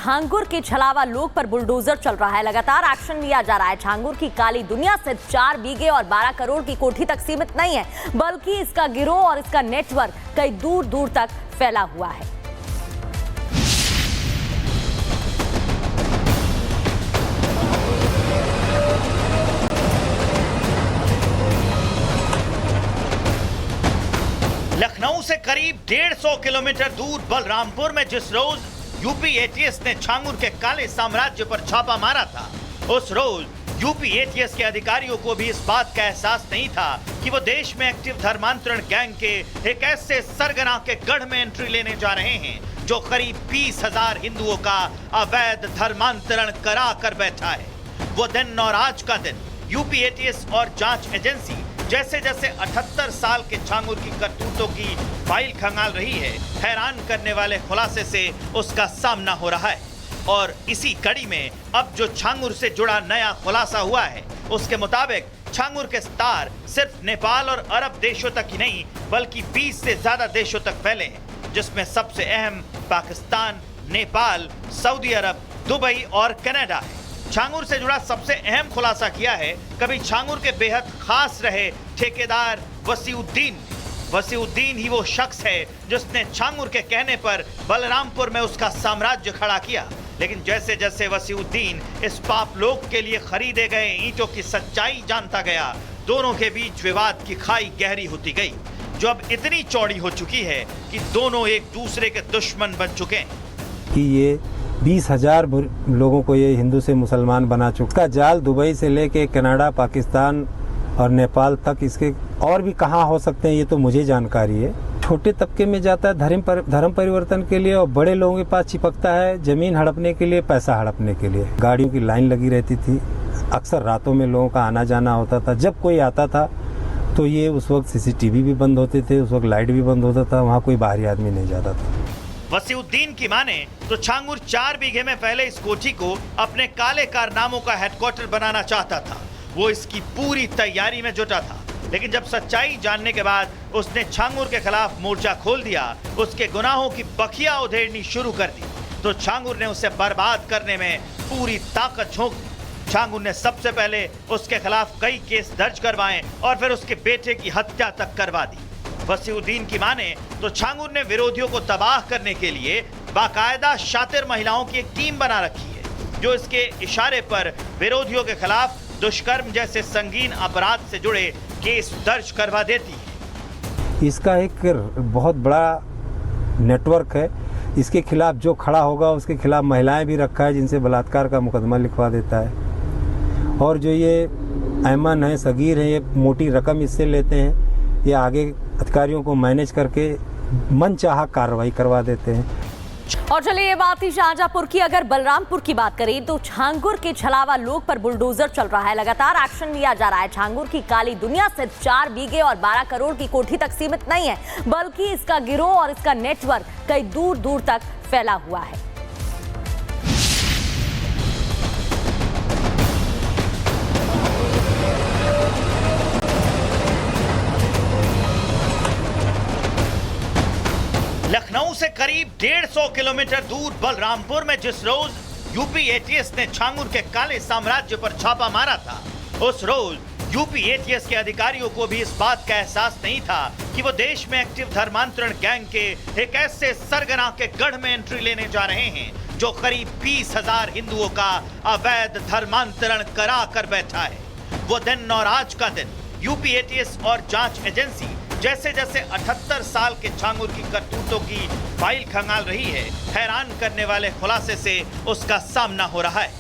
झांगुर के छलावा लोग पर बुलडोजर चल रहा है। लगातार एक्शन लिया जा रहा है। झांगुर की काली दुनिया सिर्फ 4 बीघे और 12 करोड़ की कोठी तक सीमित नहीं है, बल्कि इसका गिरोह और इसका नेटवर्क कई दूर दूर तक फैला हुआ है। लखनऊ से करीब 150 किलोमीटर दूर बलरामपुर में जिस रोज यूपी एटीएस ने झांगुर के काले साम्राज्य पर छापा मारा था, उस रोज यूपी एटीएस के अधिकारियों को भी इस बात का एहसास नहीं था कि वो देश में एक्टिव धर्मांतरण गैंग के एक ऐसे सरगना के गढ़ में एंट्री लेने जा रहे हैं जो करीब 20,000 हिंदुओं का अवैध धर्मांतरण करा कर बैठा है। वो दिन और आज का दिन यूपी एटीएस और जांच एजेंसी जैसे जैसे 78 साल के झांगुर की करतूतों की फाइल खंगाल रही है, हैरान करने वाले खुलासे से उसका सामना हो रहा है। और इसी कड़ी में अब जो झांगुर से जुड़ा नया खुलासा हुआ है, उसके मुताबिक झांगुर के तार सिर्फ नेपाल और अरब देशों तक ही नहीं बल्कि 20 से ज्यादा देशों तक फैले हैं, जिसमें सबसे अहम पाकिस्तान, नेपाल, सऊदी अरब, दुबई और कनाडा है। झांगुर से जुड़ा सबसे अहम खुलासा किया है कभी झांगुर के बेहद खास रहे ठेकेदार वसीउद्दीन ही वो शख्स है जिसने झांगुर के कहने पर बलरामपुर में उसका साम्राज्य खड़ा किया। लेकिन जैसे जैसे वसीउद्दीन इस पाप लोक के लिए खरीदे गए ईंटों की सच्चाई जानता गया, दोनों के बीच विवाद की खाई गहरी होती गई, जो अब इतनी चौड़ी हो चुकी है कि दोनों एक दूसरे के दुश्मन बन चुके हैं। कि ये 20,000 लोगों को ये हिंदू से मुसलमान बना चुका जाल दुबई से लेके कनाडा, पाकिस्तान और नेपाल तक, इसके और भी कहाँ हो सकते हैं ये तो मुझे जानकारी है। छोटे तबके में जाता है धर्म परिवर्तन के लिए और बड़े लोगों के पास चिपकता है जमीन हड़पने के लिए, पैसा हड़पने के लिए। गाड़ियों की लाइन लगी रहती थी, अक्सर रातों में लोगों का आना जाना होता था। जब कोई आता था तो ये उस वक्त सीसीटीवी भी बंद होते थे, उस वक्त लाइट भी बंद होता था, वहाँ कोई बाहरी आदमी नहीं जाता था। वसीउद्दीन की माने तो झांगुर 4 बीघे में फैले इस कोठी को अपने काले कारनामों का हेडक्वार्टर बनाना चाहता था। वो इसकी पूरी तैयारी में जुटा था, लेकिन जब सच्चाई जानने के बाद उसने झांगुर के खिलाफ मोर्चा खोल दिया, उसके गुनाहों की बखिया उधेड़नी शुरू कर दी, तो झांगुर ने उसे बर्बाद करने में पूरी ताकत झोंक दी। झांगुर ने सबसे पहले उसके खिलाफ कई केस दर्ज करवाए और फिर उसके बेटे की हत्या तक करवा दी। वसीउद्दीन की माने तो झांगुर ने विरोधियों को तबाह करने के लिए बाकायदा शातिर महिलाओं की एक टीम बना रखी है, जो इसके इशारे पर विरोधियों के खिलाफ दुष्कर्म जैसे संगीन अपराध से जुड़े केस दर्ज करवा देती है। इसका एक बहुत बड़ा नेटवर्क है। इसके खिलाफ जो खड़ा होगा उसके खिलाफ महिलाएं भी रखा है जिनसे बलात्कार का मुकदमा लिखवा देता है। और जो ये ऐमन है, सगीर है, ये मोटी रकम इससे लेते हैं, ये आगे अधिकारियों को मैनेज करके मनचाहा कार्रवाई करवा देते हैं। और चलिए ये बात थी शाहजहांपुर की। अगर बलरामपुर की बात करें तो झांगुर के छलावा लोग पर बुलडोजर चल रहा है। लगातार एक्शन लिया जा रहा है। झांगुर की काली दुनिया सिर्फ 4 बीघे और 12 करोड़ की कोठी तक सीमित नहीं है, बल्कि इसका गिरोह और इसका नेटवर्क कई दूर दूर तक फैला हुआ है। लखनऊ से करीब 150 किलोमीटर दूर बलरामपुर में जिस रोज यूपी एटीएस ने झांगुर के काले साम्राज्य पर छापा मारा था, उस रोज यूपी एटीएस के अधिकारियों को भी इस बात का एहसास नहीं था कि वो देश में एक्टिव धर्मांतरण गैंग के एक ऐसे सरगना के गढ़ में एंट्री लेने जा रहे हैं जो करीब 20,000 हिंदुओं का अवैध धर्मांतरण करा कर बैठा है। वो दिन और आज का दिन यूपी एटीएस और जांच एजेंसी जैसे जैसे 78 साल के झांगुर की करतूतों की फाइल खंगाल रही है, हैरान करने वाले खुलासे से उसका सामना हो रहा है।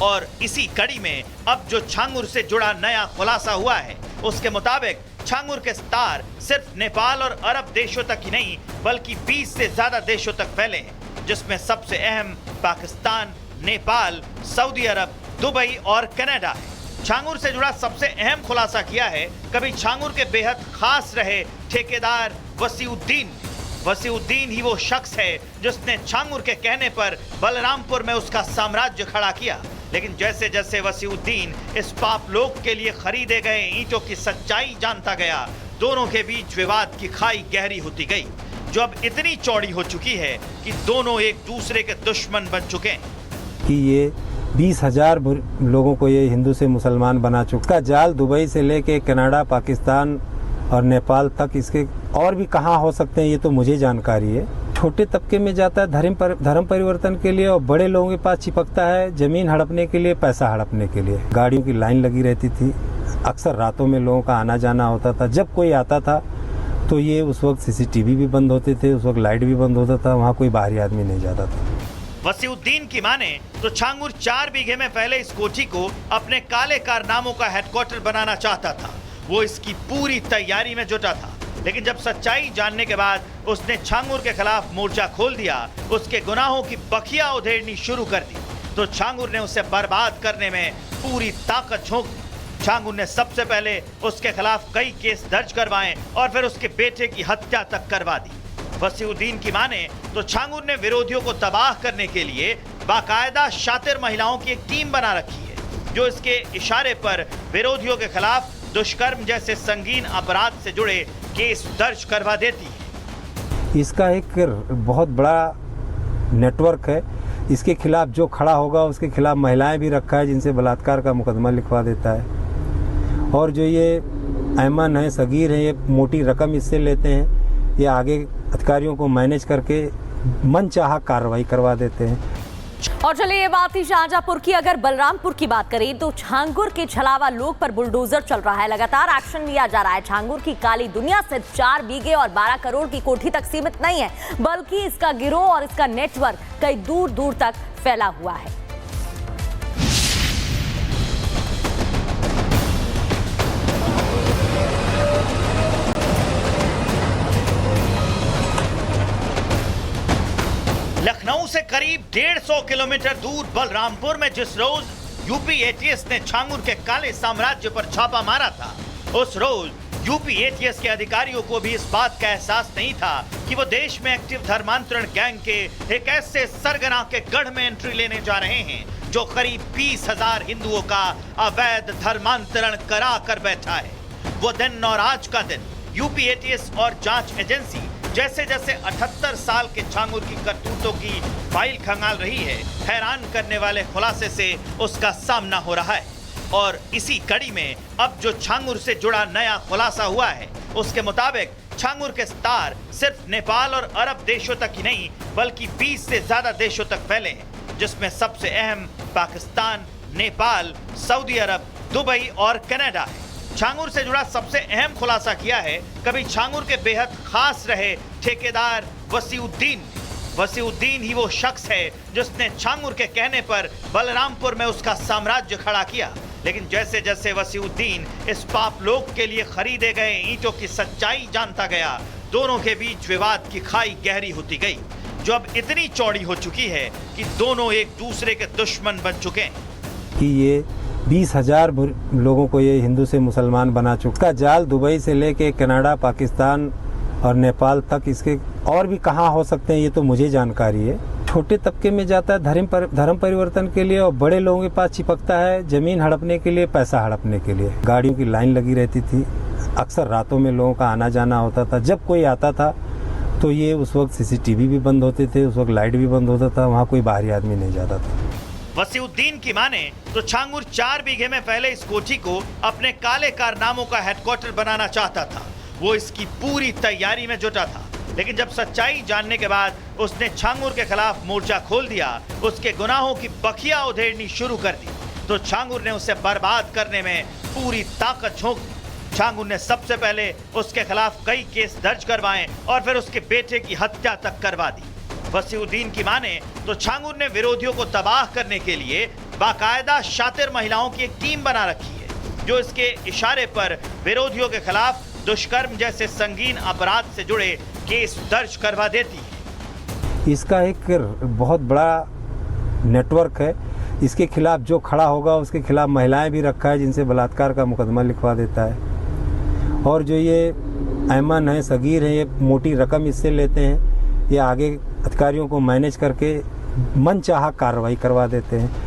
और इसी कड़ी में अब जो झांगुर से जुड़ा नया खुलासा हुआ है, उसके मुताबिक झांगुर के तार सिर्फ नेपाल और अरब देशों तक ही नहीं बल्कि 20 से ज्यादा देशों तक फैले हैं, जिसमें सबसे अहम पाकिस्तान, नेपाल, सऊदी अरब, दुबई और कनाडा है। झांगुर से जुड़ा सबसे अहम खुलासा किया है कभी झांगुर के बेहद खास रहे ठेकेदार वसीउद्दीन ही वो शख्स है जिसने झांगुर के कहने पर बलरामपुर में उसका साम्राज्य खड़ा किया। लेकिन जैसे जैसे वसीउद्दीन इस पाप लोक के लिए खरीदे गए ईंटों की सच्चाई जानता गया, दोनों के बीच विवाद की खाई गहरी होती गई, जो अब इतनी चौड़ी हो चुकी है कि दोनों एक दूसरे के दुश्मन बन चुके हैं। कि ये 20,000 लोगों को ये हिंदू से मुसलमान बना चुका जाल दुबई से लेके कनाडा, पाकिस्तान और नेपाल तक, इसके और भी कहाँ हो सकते हैं ये तो मुझे जानकारी है। छोटे तबके में जाता है धर्म परिवर्तन के लिए और बड़े लोगों के पास चिपकता है जमीन हड़पने के लिए, पैसा हड़पने के लिए। गाड़ियों की लाइन लगी रहती थी, अक्सर रातों में लोगों का आना जाना होता था। जब कोई आता था तो ये उस वक्त सीसीटीवी भी बंद होते थे, उस वक्त लाइट भी बंद होता था, वहाँ कोई बाहरी आदमी नहीं जाता था। वसीउद्दीन की माने तो छांगुर 4 बीघे में फैले इस कोठी को अपने काले कारनामों का हेडक्वार्टर बनाना चाहता था। वो इसकी पूरी तैयारी में जुटा था, लेकिन जब सच्चाई जानने के बाद उसने छांगुर के खिलाफ मोर्चा खोल दिया, उसके गुनाहों की बखिया उधेड़नी शुरू कर दी, तो छांगुर ने उसे बर्बाद करने में पूरी ताकत झोंक दी। छांगुर ने सबसे पहले उसके खिलाफ कई केस दर्ज करवाए और फिर उसके बेटे की हत्या तक करवा दी। वसीउद्दीन की माने तो छांगुर ने विरोधियों को तबाह करने के लिए बाकायदा शातिर महिलाओं की एक टीम बना रखी है, जो इसके इशारे पर विरोधियों के खिलाफ दुष्कर्म जैसे संगीन अपराध से जुड़े केस दर्ज करवा देती है। इसका एक बहुत बड़ा नेटवर्क है। इसके खिलाफ जो खड़ा होगा उसके खिलाफ महिलाएं भी रखा है, जिनसे बलात्कार का मुकदमा लिखवा देता है। और जो ये ऐमन है, सगीर है, ये मोटी रकम इससे लेते हैं, ये आगे अधिकारियों को मैनेज करके मनचाहा कार्रवाई करवा देते हैं। और चलिए ये बात थी शाहजहांपुर की। अगर बलरामपुर की बात करें तो छांगुर के छलावा लोग पर बुलडोजर चल रहा है। लगातार एक्शन लिया जा रहा है। छांगुर की काली दुनिया सिर्फ 4 बीघे और 12 करोड़ की कोठी तक सीमित नहीं है, बल्कि इसका गिरोह और इसका नेटवर्क कई दूर दूर तक फैला हुआ है। लखनऊ से करीब 150 किलोमीटर दूर बलरामपुर में जिस रोज यूपी एटीएस ने छांगुर के काले साम्राज्य पर छापा मारा था, उस रोज यूपी एटीएस के अधिकारियों को भी इस बात का एहसास नहीं था कि वो देश में एक्टिव धर्मांतरण गैंग के एक ऐसे सरगना के गढ़ में एंट्री लेने जा रहे हैं, जो करीब 20,000 हिंदुओं का अवैध धर्मांतरण करा कर बैठा है। वो दिन और आज का दिन यूपी एटीएस और जांच एजेंसी जैसे जैसे 78 साल के छांगुर की करतूतों की फाइल खंगाल रही है, हैरान करने वाले खुलासे से उसका सामना हो रहा है। और इसी कड़ी में अब जो छांगुर से जुड़ा नया खुलासा हुआ है, उसके मुताबिक छांगुर के तार सिर्फ नेपाल और अरब देशों तक ही नहीं, बल्कि 20 से ज्यादा देशों तक फैले हैं, जिसमें सबसे अहम पाकिस्तान, नेपाल, सऊदी अरब, दुबई और कनाडा है। छांगुर से जुड़ा सबसे अहम खुलासा किया है कभी छांगुर के बेहद खास रहे ठेकेदार वसीउद्दीन। वसीउद्दीन ही वो शख्स है जिसने छांगुर के कहने पर बलरामपुर में उसका साम्राज्य खड़ा किया। लेकिन जैसे जैसे वसीउद्दीन इस पाप लोक के लिए खरीदे गए ईंटों की सच्चाई जानता गया, दोनों के बीच विवाद की खाई गहरी होती गई, जो अब इतनी चौड़ी हो चुकी है कि दोनों एक दूसरे के दुश्मन बन चुके हैं। कि ये 20,000 लोगों को ये हिंदू से मुसलमान बना चुका जाल दुबई से लेके कनाडा, पाकिस्तान और नेपाल तक, इसके और भी कहाँ हो सकते हैं ये तो मुझे जानकारी है। छोटे तबके में जाता है धर्म परिवर्तन के लिए और बड़े लोगों के पास चिपकता है जमीन हड़पने के लिए, पैसा हड़पने के लिए। गाड़ियों की लाइन लगी रहती थी, अक्सर रातों में लोगों का आना जाना होता था। जब कोई आता था तो ये उस वक्त सीसीटीवी भी बंद होते थे, उस वक्त लाइट भी बंद होता था, वहाँ कोई बाहरी आदमी नहीं जाता था। वसीउद्दीन की माने तो छांगुर 4 बीघे में फैले इस कोठी को अपने काले कारनामों का हेडक्वार्टर बनाना चाहता था। वो इसकी पूरी तैयारी में जुटा था, लेकिन जब सच्चाई जानने के बाद उसने छांगुर के खिलाफ मोर्चा खोल दिया, उसके गुनाहों की बखिया उधेड़नी शुरू कर दी, तो छांगुर ने उसे बर्बाद करने में पूरी ताकत झोंक दी। छांगुर ने सबसे पहले उसके खिलाफ कई केस दर्ज करवाए और फिर उसके बेटे की हत्या तक करवा दी। वसीउद्दीन की माने तो छांगुर ने विरोधियों को तबाह करने के लिए बाकायदा शातिर महिलाओं की एक टीम बना रखी है, जो इसके इशारे पर विरोधियों के खिलाफ दुष्कर्म जैसे संगीन अपराध से जुड़े केस दर्ज करवा देती है। इसका एक बहुत बड़ा नेटवर्क है। इसके खिलाफ जो खड़ा होगा उसके खिलाफ महिलाएं भी रखा है, जिनसे बलात्कार का मुकदमा लिखवा देता है। और जो ये ऐमन है, सगीर है, ये मोटी रकम इससे लेते हैं, ये आगे अधिकारियों को मैनेज करके मनचाहा कार्रवाई करवा देते हैं।